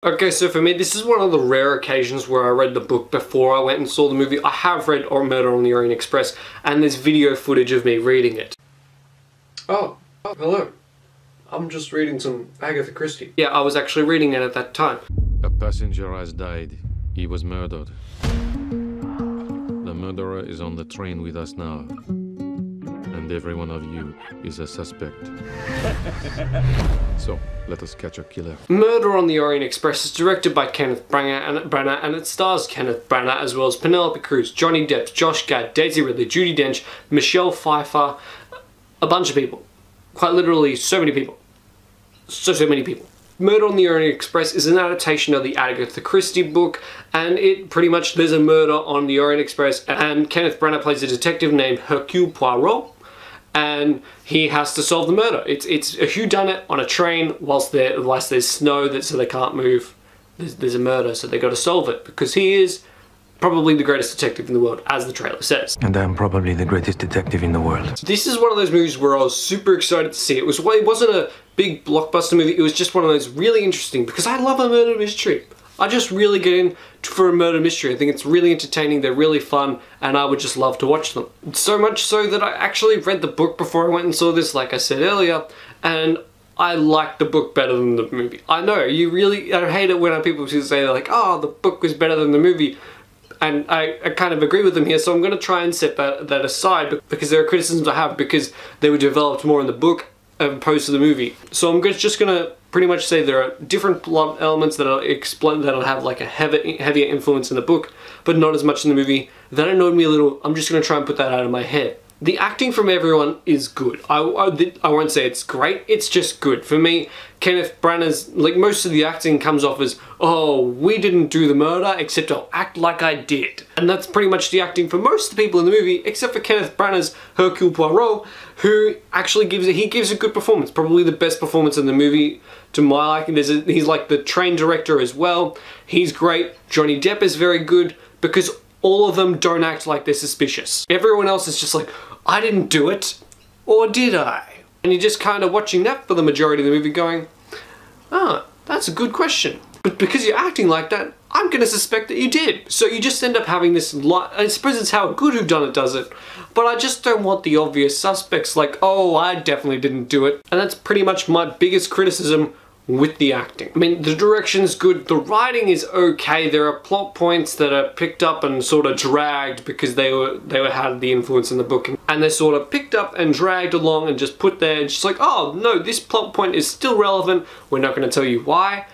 Okay, so for me, this is one of the rare occasions where I read the book before I went and saw the movie. I have read Murder on the Orient Express, and there's video footage of me reading it. Oh, hello. I'm just reading some Agatha Christie. Yeah, I was actually reading it at that time. A passenger has died. He was murdered. The murderer is on the train with us now. And every one of you is a suspect. So, let us catch a killer. Murder on the Orient Express is directed by Kenneth Branagh and it stars Kenneth Branagh as well as Penelope Cruz, Johnny Depp, Josh Gad, Daisy Ridley, Judi Dench, Michelle Pfeiffer, a bunch of people. Quite literally, so many people. So many people. Murder on the Orient Express is an adaptation of the Agatha Christie book, and it pretty much, there's a murder on the Orient Express, and Kenneth Branagh plays a detective named Hercule Poirot, and he has to solve the murder. It's a whodunit on a train whilst there's snow, so they can't move. There's a murder, so they got to solve it, because he is probably the greatest detective in the world, as the trailer says. And I'm probably the greatest detective in the world. This is one of those movies where I was super excited to see it. It wasn't a big blockbuster movie, it was just one of those really interesting, because I love a murder mystery. I just really get in for a murder mystery. I think it's really entertaining, they're really fun, and I would just love to watch them. So much so that I actually read the book before I went and saw this, like I said earlier, and I like the book better than the movie. I know, I hate it when people say, like, oh, the book was better than the movie. And I kind of agree with them here, so I'm going to try and set that aside, because there are criticisms I have because they were developed more in the book as opposed to the movie. So I'm just going to pretty much say there are different plot elements that that'll have like a heavier influence in the book, but not as much in the movie. That annoyed me a little. I'm just going to try and put that out of my head. The acting from everyone is good. I won't say it's great, it's just good. For me, Kenneth Branagh's, like, most of the acting comes off as, oh, we didn't do the murder, except I'll act like I did. And that's pretty much the acting for most of the people in the movie, except for Kenneth Branagh's Hercule Poirot, who actually gives a good performance. Probably the best performance in the movie to my liking. He's like the train director as well. He's great. Johnny Depp is very good, because all of them don't act like they're suspicious. Everyone else is just like, I didn't do it, or did I? And you're just kind of watching that for the majority of the movie going, ah, that's a good question. But because you're acting like that, I'm going to suspect that you did. So you just end up having this, I suppose it's how a good whodunit does it, but I just don't want the obvious suspects like, oh, I definitely didn't do it. And that's pretty much my biggest criticism with the acting. I mean, the direction's good, the writing is okay, there are plot points that are picked up and sort of dragged because they had the influence in the book, and they're sort of picked up and dragged along and just put there, and just like, oh no, this plot point is still relevant, we're not going to tell you why.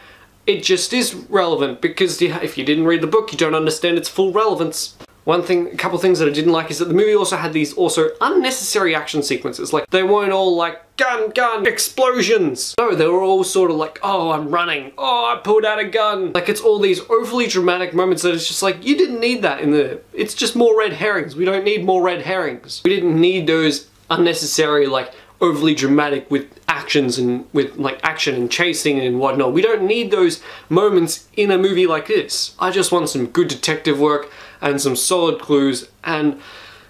It just is relevant because if you didn't read the book, you don't understand its full relevance. A couple things that I didn't like is that the movie also had these unnecessary action sequences. Like, they weren't all like, gun, explosions. No, they were all sort of like, oh, I'm running. Oh, I pulled out a gun. Like, it's all these overly dramatic moments that it's just like, you didn't need that in the... It's just more red herrings. We don't need more red herrings. We didn't need those unnecessary, like, overly dramatic with actions and with like action and chasing and whatnot. We don't need those moments in a movie like this. I just want some good detective work and some solid clues and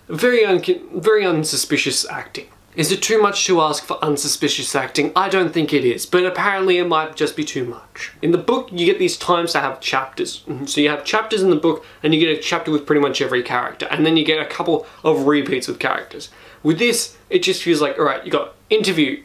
very unsuspicious acting. Is it too much to ask for unsuspicious acting? I don't think it is, but apparently it might just be too much. In the book, you get these times to have chapters. So you have chapters in the book, and you get a chapter with pretty much every character, and then you get a couple of repeats with characters. With this, it just feels like, alright, you got interview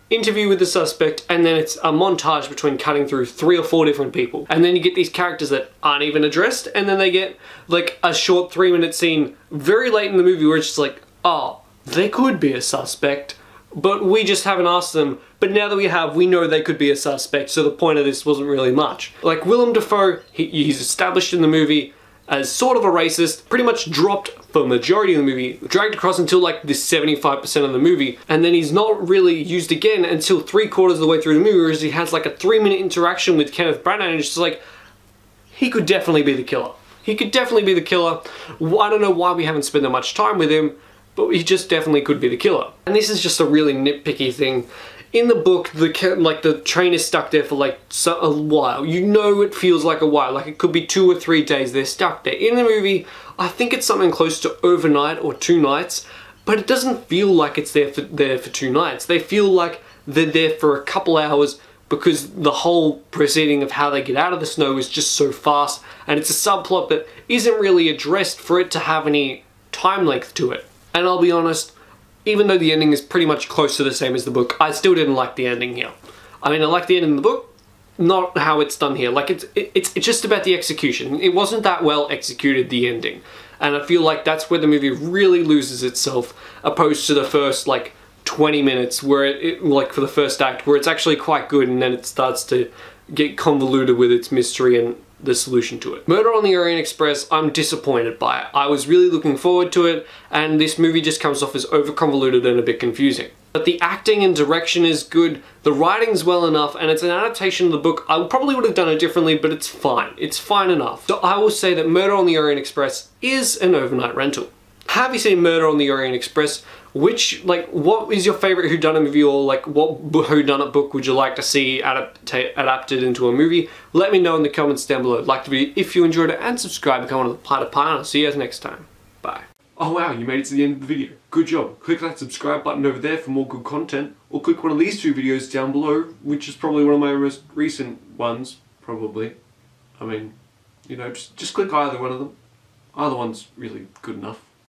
with the suspect, and then it's a montage between cutting through 3 or 4 different people. And then you get these characters that aren't even addressed, and then they get like a short 3-minute scene very late in the movie where it's just like, oh, they could be a suspect, but we just haven't asked them. But now that we know they could be a suspect, so the point of this wasn't really much. Like, Willem Dafoe, he's established in the movie as sort of a racist, pretty much dropped for the majority of the movie, dragged across until like this 75% of the movie, and then he's not really used again until 3/4 of the way through the movie, whereas he has like a 3-minute interaction with Kenneth Branagh, and it's just like, he could definitely be the killer. He could definitely be the killer. I don't know why we haven't spent that much time with him, but he just definitely could be the killer. And this is just a really nitpicky thing. In the book, the train is stuck there for like a while. You know it feels like a while, like it could be 2 or 3 days they're stuck there. In the movie, I think it's something close to overnight or 2 nights, but it doesn't feel like it's there for 2 nights. They feel like they're there for a couple hours because the whole proceeding of how they get out of the snow is just so fast, and it's a subplot that isn't really addressed for it to have any time length to it. And I'll be honest, even though the ending is pretty much close to the same as the book, I still didn't like the ending here. I mean, I like the ending in the book, not how it's done here. Like, it's just about the execution. It wasn't that well executed, the ending. And I feel like that's where the movie really loses itself, opposed to the first, like, 20 minutes where like for the first act, where it's actually quite good, and then it starts to get convoluted with its mystery and the solution to it. Murder on the Orient Express, I'm disappointed by it. I was really looking forward to it, and this movie just comes off as over-convoluted and a bit confusing. But the acting and direction is good, the writing's well enough, and it's an adaptation of the book. I probably would have done it differently, but it's fine. It's fine enough. So I will say that Murder on the Orient Express is an overnight rental. Have you seen Murder on the Orient Express? What is your favorite whodunit movie, or like what whodunit book would you like to see adapted into a movie? Let me know in the comments down below. Like the video if you enjoyed it, and subscribe, become one of the Platypus, and I'll see you guys next time. Bye. Oh wow, you made it to the end of the video. Good job. Click that subscribe button over there for more good content, or click one of these two videos down below, which is probably one of my most recent ones, probably. I mean, you know, just click either one of them. Either one's really good enough.